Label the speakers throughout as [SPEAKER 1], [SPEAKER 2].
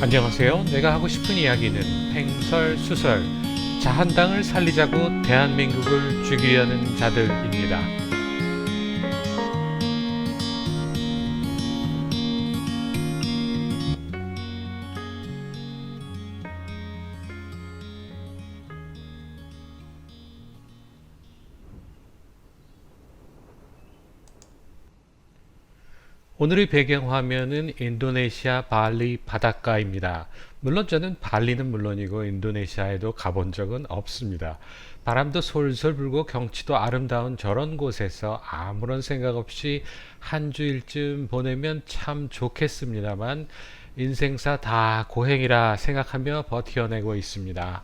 [SPEAKER 1] 안녕하세요. 내가 하고 싶은 이야기는 횡설수설 자한당을 살리자고 대한민국을 죽이려는 자들입니다. 오늘의 배경화면은 인도네시아 발리 바닷가입니다. 물론 저는 발리는 물론이고 인도네시아에도 가본 적은 없습니다. 바람도 솔솔 불고 경치도 아름다운 저런 곳에서 아무런 생각 없이 한 주일쯤 보내면 참 좋겠습니다만 인생사 다 고행이라 생각하며 버텨내고 있습니다.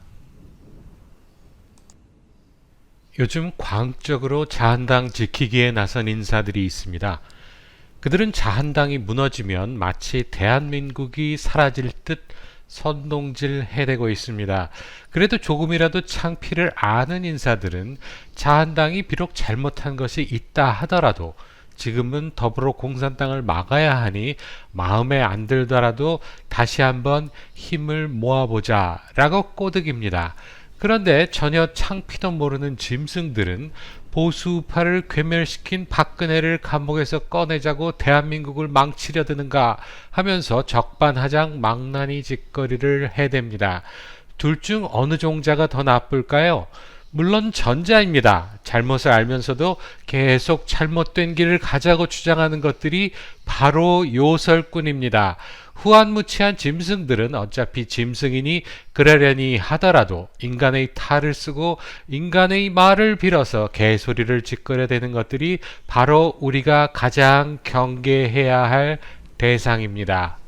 [SPEAKER 1] 요즘 광적으로 자한당 지키기에 나선 인사들이 있습니다. 그들은 자한당이 무너지면 마치 대한민국이 사라질 듯 선동질 해대고 있습니다. 그래도 조금이라도 창피를 아는 인사들은 자한당이 비록 잘못한 것이 있다 하더라도 지금은 더불어공산당을 막아야 하니 마음에 안 들더라도 다시 한번 힘을 모아보자 라고 꼬드깁니다. 그런데 전혀 창피도 모르는 짐승들은 보수우파를 괴멸시킨 박근혜를 감옥에서 꺼내자고 대한민국을 망치려 드는가 하면서 적반하장 망나니 짓거리를 해댑니다. 둘 중 어느 종자가 더 나쁠까요? 물론 전자입니다. 잘못을 알면서도 계속 잘못된 길을 가자고 주장하는 것들이 바로 요설꾼입니다. 후안무치한 짐승들은 어차피 짐승이니 그러려니 하더라도 인간의 탈을 쓰고 인간의 말을 빌어서 개소리를 짓거려대는 것들이 바로 우리가 가장 경계해야 할 대상입니다.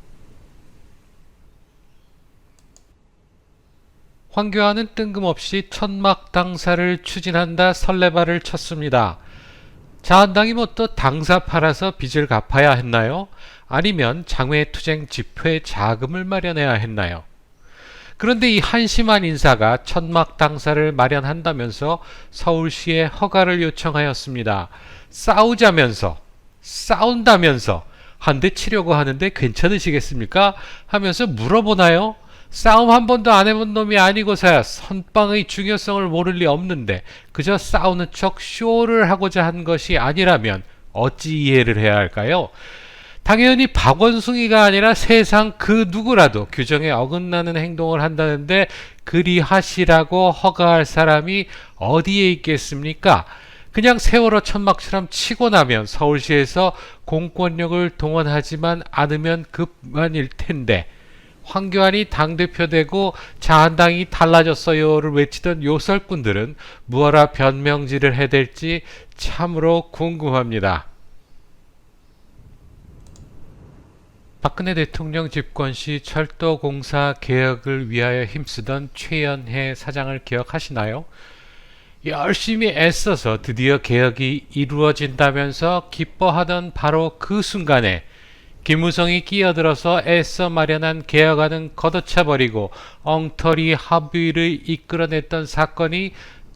[SPEAKER 1] 황교안은 뜬금없이 천막 당사를 추진한다 설레발을 쳤습니다. 자한당이 뭐 또 당사 팔아서 빚을 갚아야 했나요? 아니면 장외투쟁 집회 자금을 마련해야 했나요? 그런데 이 한심한 인사가 천막 당사를 마련한다면서 서울시에 허가를 요청하였습니다. 싸운다면서 한 대 치려고 하는데 괜찮으시겠습니까? 하면서 물어보나요? 싸움 한 번도 안 해본 놈이 아니고서야 선빵의 중요성을 모를 리 없는데 그저 싸우는 척 쇼를 하고자 한 것이 아니라면 어찌 이해를 해야 할까요? 당연히 박원순이가 아니라 세상 그 누구라도 규정에 어긋나는 행동을 한다는데 그리 하시라고 허가할 사람이 어디에 있겠습니까? 그냥 세월호 천막처럼 치고 나면 서울시에서 공권력을 동원하지만 않으면 그만일 텐데 황교안이 당대표 되고 자한당이 달라졌어요를 외치던 요설꾼들은 무어라 변명질을 해댈지 참으로 궁금합니다. 박근혜 대통령 집권 시 철도공사 개혁을 위하여 힘쓰던 최연해 사장을 기억하시나요? 열심히 애써서 드디어 개혁이 이루어진다면서 기뻐하던 바로 그 순간에 김무성이 끼어들어서 애써 마련한 개혁안은 걷어차버리고 엉터리 합의를 이끌어냈던 사건이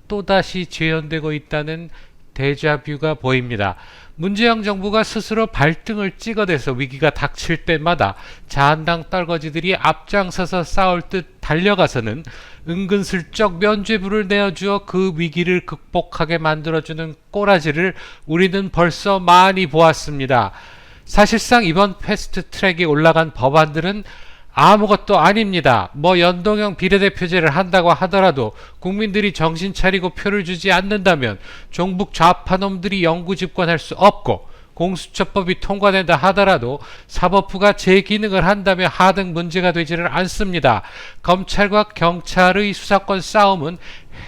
[SPEAKER 1] 또다시 재현되고 있다는 데자뷰가 보입니다. 문재인 정부가 스스로 발등을 찍어대서 위기가 닥칠 때마다 자한당 떨거지들이 앞장서서 싸울 듯 달려가서는 은근슬쩍 면죄부를 내어주어 그 위기를 극복하게 만들어주는 꼬라지를 우리는 벌써 많이 보았습니다. 사실상 이번 패스트트랙에 올라간 법안들은 아무것도 아닙니다. 뭐 연동형 비례대표제를 한다고 하더라도 국민들이 정신 차리고 표를 주지 않는다면 종북 좌파놈들이 영구 집권할 수 없고 공수처법이 통과된다 하더라도 사법부가 제 기능을 한다면 하등 문제가 되지를 않습니다. 검찰과 경찰의 수사권 싸움은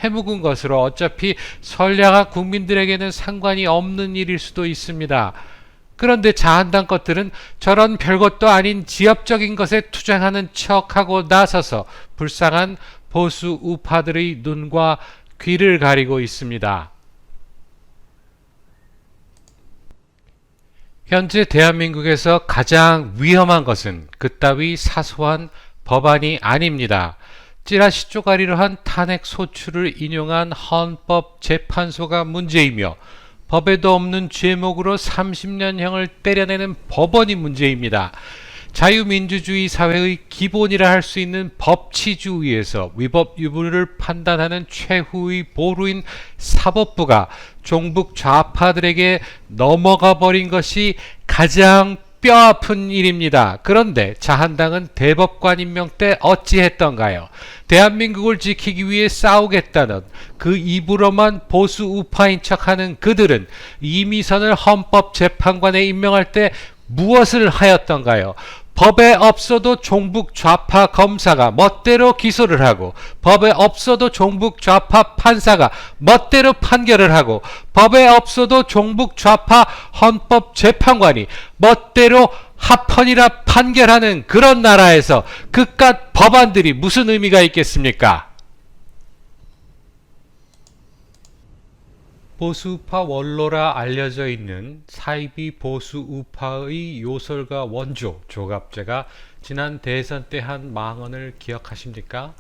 [SPEAKER 1] 해묵은 것으로 어차피 선량한 국민들에게는 상관이 없는 일일 수도 있습니다. 그런데 자한당 것들은 저런 별것도 아닌 지엽적인 것에 투쟁하는 척하고 나서서 불쌍한 보수 우파들의 눈과 귀를 가리고 있습니다. 현재 대한민국에서 가장 위험한 것은 그따위 사소한 법안이 아닙니다. 찌라시 쪼가리로 한 탄핵 소추를 인용한 헌법재판소가 문제이며 법에도 없는 죄목으로 30년형을 때려내는 법원이 문제입니다. 자유민주주의 사회의 기본이라 할 수 있는 법치주의에서 위법 유불을 판단하는 최후의 보루인 사법부가 종북 좌파들에게 넘어가 버린 것이 가장 뼈아픈 일입니다. 그런데 자한당은 대법관 임명 때 어찌했던가요? 대한민국을 지키기 위해 싸우겠다는 그 입으로만 보수 우파인 척하는 그들은 이미선을 헌법재판관에 임명할 때 무엇을 하였던가요? 법에 없어도 종북 좌파 검사가 멋대로 기소를 하고, 법에 없어도 종북 좌파 판사가 멋대로 판결을 하고, 법에 없어도 종북 좌파 헌법재판관이 멋대로 합헌이라 판결하는 그런 나라에서 그깟 법안들이 무슨 의미가 있겠습니까? 보수우파 원로라 알려져 있는 사이비 보수우파의 요설가 원조 조갑제가 지난 대선 때 한 망언을 기억하십니까?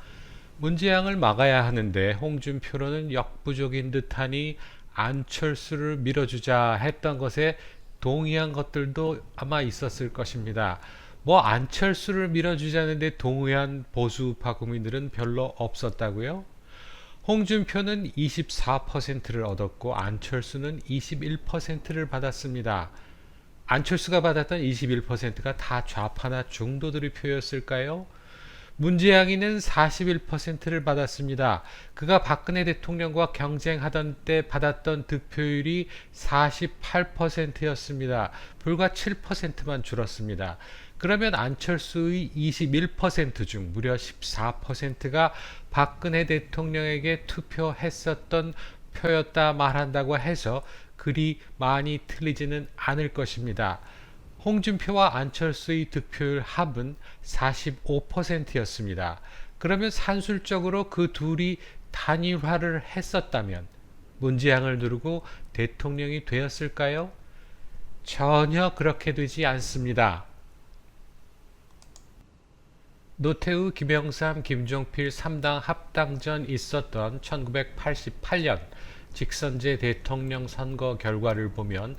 [SPEAKER 1] 문재양을 막아야 하는데 홍준표로는 역부족인 듯하니 안철수를 밀어주자 했던 것에 동의한 것들도 아마 있었을 것입니다. 뭐 안철수를 밀어주자는데 동의한 보수우파 국민들은 별로 없었다고요? 홍준표는 24%를 얻었고 안철수는 21%를 받았습니다. 안철수가 받았던 21%가 다 좌파나 중도들의 표였을까요? 문재양이는 41%를 받았습니다. 그가 박근혜 대통령과 경쟁하던 때 받았던 득표율이 48%였습니다. 불과 7%만 줄었습니다. 그러면 안철수의 21% 중 무려 14%가 박근혜 대통령에게 투표했었던 표였다 말한다고 해서 그리 많이 틀리지는 않을 것입니다. 홍준표와 안철수의 득표율 합은 45%였습니다. 그러면 산술적으로 그 둘이 단일화를 했었다면 문재양을 누르고 대통령이 되었을까요? 전혀 그렇게 되지 않습니다. 노태우, 김영삼, 김종필 3당 합당전 있었던 1988년 직선제 대통령 선거 결과를 보면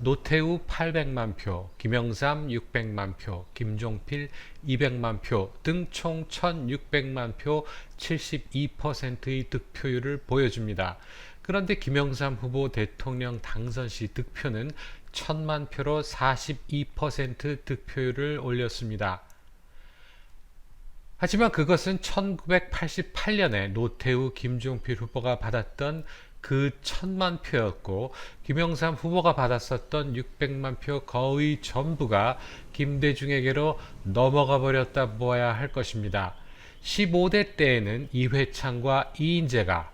[SPEAKER 1] 노태우 800만 표, 김영삼 600만 표, 김종필 200만 표 등 총 1600만 표 72%의 득표율을 보여줍니다. 그런데 김영삼 후보 대통령 당선 시 득표는 1000만 표로 42% 득표율을 올렸습니다. 하지만 그것은 1988년에 노태우, 김종필 후보가 받았던 그 1000만 표였고 김영삼 후보가 받았었던 600만 표 거의 전부가 김대중에게로 넘어가 버렸다 보아야 할 것입니다. 15대 때에는 이회창과 이인재가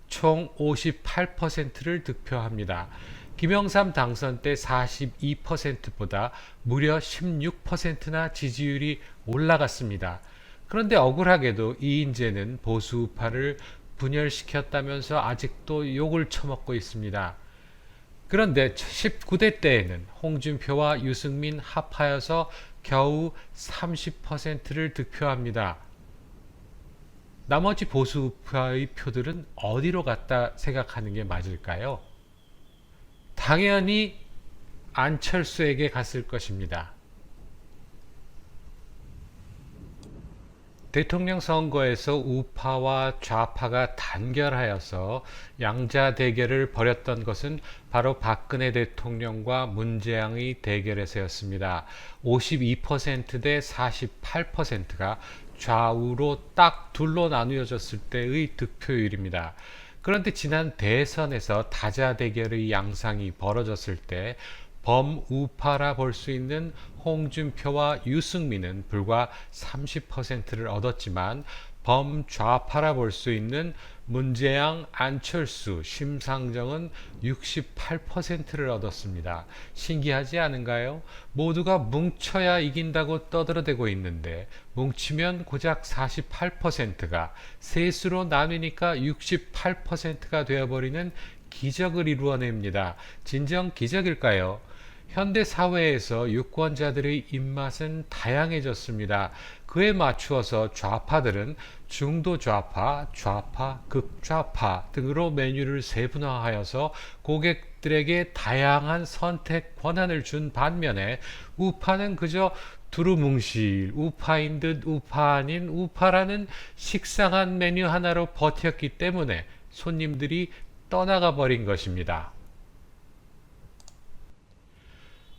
[SPEAKER 1] 총 58%를 득표합니다. 김영삼 당선 때 42%보다 무려 16%나 지지율이 올라갔습니다. 그런데 억울하게도 이인재는 보수우파를 분열시켰다면서 아직도 욕을 처먹고 있습니다. 그런데 19대 때에는 홍준표와 유승민 합하여서 겨우 30%를 득표합니다. 나머지 보수우파의 표들은 어디로 갔다 생각하는 게 맞을까요? 당연히 안철수에게 갔을 것입니다. 대통령 선거에서 우파와 좌파가 단결하여서 양자 대결을 벌였던 것은 바로 박근혜 대통령과 문재양의 대결에서였습니다. 52%대 48%가 좌우로 딱 둘로 나누어졌을 때의 득표율입니다. 그런데 지난 대선에서 다자 대결의 양상이 벌어졌을 때 범우파라 볼 수 있는 홍준표와 유승민은 불과 30%를 얻었지만 범좌파라 볼 수 있는 문재양, 안철수, 심상정은 68%를 얻었습니다. 신기하지 않은가요? 모두가 뭉쳐야 이긴다고 떠들어대고 있는데 뭉치면 고작 48%가 셋으로 나뉘니까 68%가 되어버리는 기적을 이루어냅니다. 진정 기적일까요? 현대 사회에서 유권자들의 입맛은 다양해졌습니다. 그에 맞추어서 좌파들은 중도 좌파, 좌파, 극좌파 등으로 메뉴를 세분화하여서 고객들에게 다양한 선택 권한을 준 반면에 우파는 그저 두루뭉실 우파인 듯 우파 아닌 우파라는 식상한 메뉴 하나로 버텼기 때문에 손님들이 떠나가 버린 것입니다.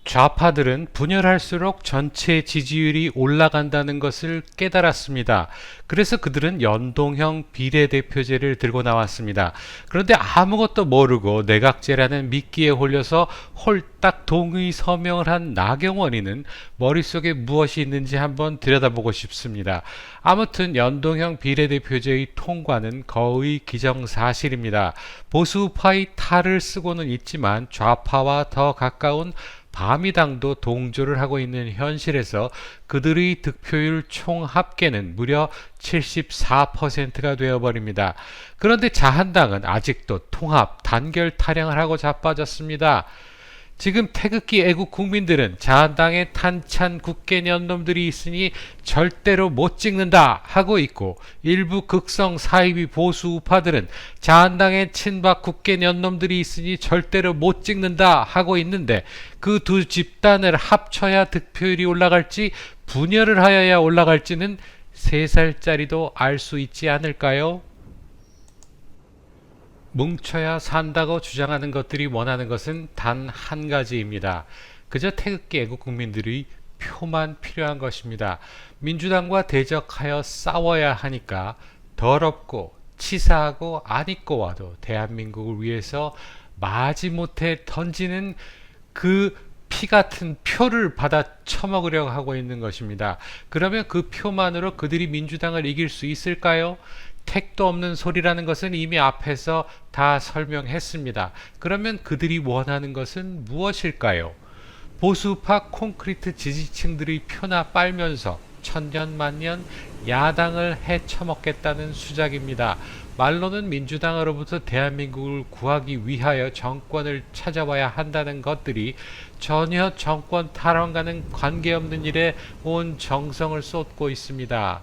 [SPEAKER 1] 좌파들은 분열할수록 전체 지지율이 올라간다는 것을 깨달았습니다. 그래서 그들은 연동형 비례대표제를 들고 나왔습니다. 그런데 아무것도 모르고 내각제라는 미끼에 홀려서 홀딱 동의 서명을 한 나경원이는 머릿속에 무엇이 있는지 한번 들여다보고 싶습니다. 아무튼 연동형 비례대표제의 통과는 거의 기정사실입니다. 보수파의 탈을 쓰고는 있지만 좌파와 더 가까운 바미당도 동조를 하고 있는 현실에서 그들의 득표율 총 합계는 무려 74%가 되어버립니다. 그런데 자한당은 아직도 통합, 단결 타령을 하고 자빠졌습니다. 지금 태극기 애국 국민들은 자한당에 탄찬 국회년놈들이 있으니 절대로 못 찍는다 하고 있고, 일부 극성 사이비 보수 우파들은 자한당에 친박 국회년놈들이 있으니 절대로 못 찍는다 하고 있는데, 그 두 집단을 합쳐야 득표율이 올라갈지 분열을 하여야 올라갈지는 3살짜리도 알 수 있지 않을까요? 뭉쳐야 산다고 주장하는 것들이 원하는 것은 단 한 가지입니다. 그저 태극기 애국 국민들의 표만 필요한 것입니다. 민주당과 대적하여 싸워야 하니까 더럽고 치사하고 안 입고 와도 대한민국을 위해서 마지못해 던지는 그 피 같은 표를 받아 처먹으려고 하고 있는 것입니다. 그러면 그 표만으로 그들이 민주당을 이길 수 있을까요? 택도 없는 소리라는 것은 이미 앞에서 다 설명했습니다. 그러면 그들이 원하는 것은 무엇일까요? 보수파 콘크리트 지지층들의 표나 빨면서 천년만년 야당을 해쳐먹겠다는 수작입니다. 말로는 민주당으로부터 대한민국을 구하기 위하여 정권을 찾아와야 한다는 것들이 전혀 정권 탈환과는 관계없는 일에 온 정성을 쏟고 있습니다.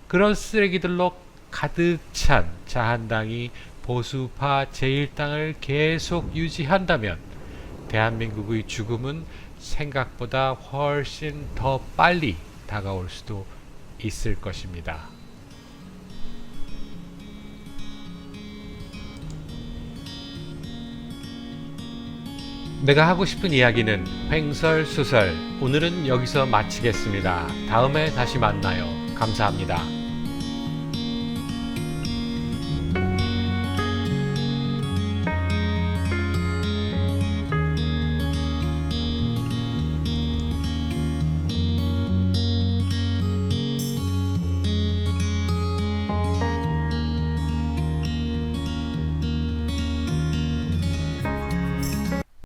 [SPEAKER 1] 그런 쓰레기들로 가득 찬 자한당이 보수파 제1당을 계속 유지한다면 대한민국의 죽음은 생각보다 훨씬 더 빨리 다가올 수도 있을 것입니다. 내가 하고 싶은 이야기는 횡설수설. 오늘은 여기서 마치겠습니다. 다음에 다시 만나요. 감사합니다.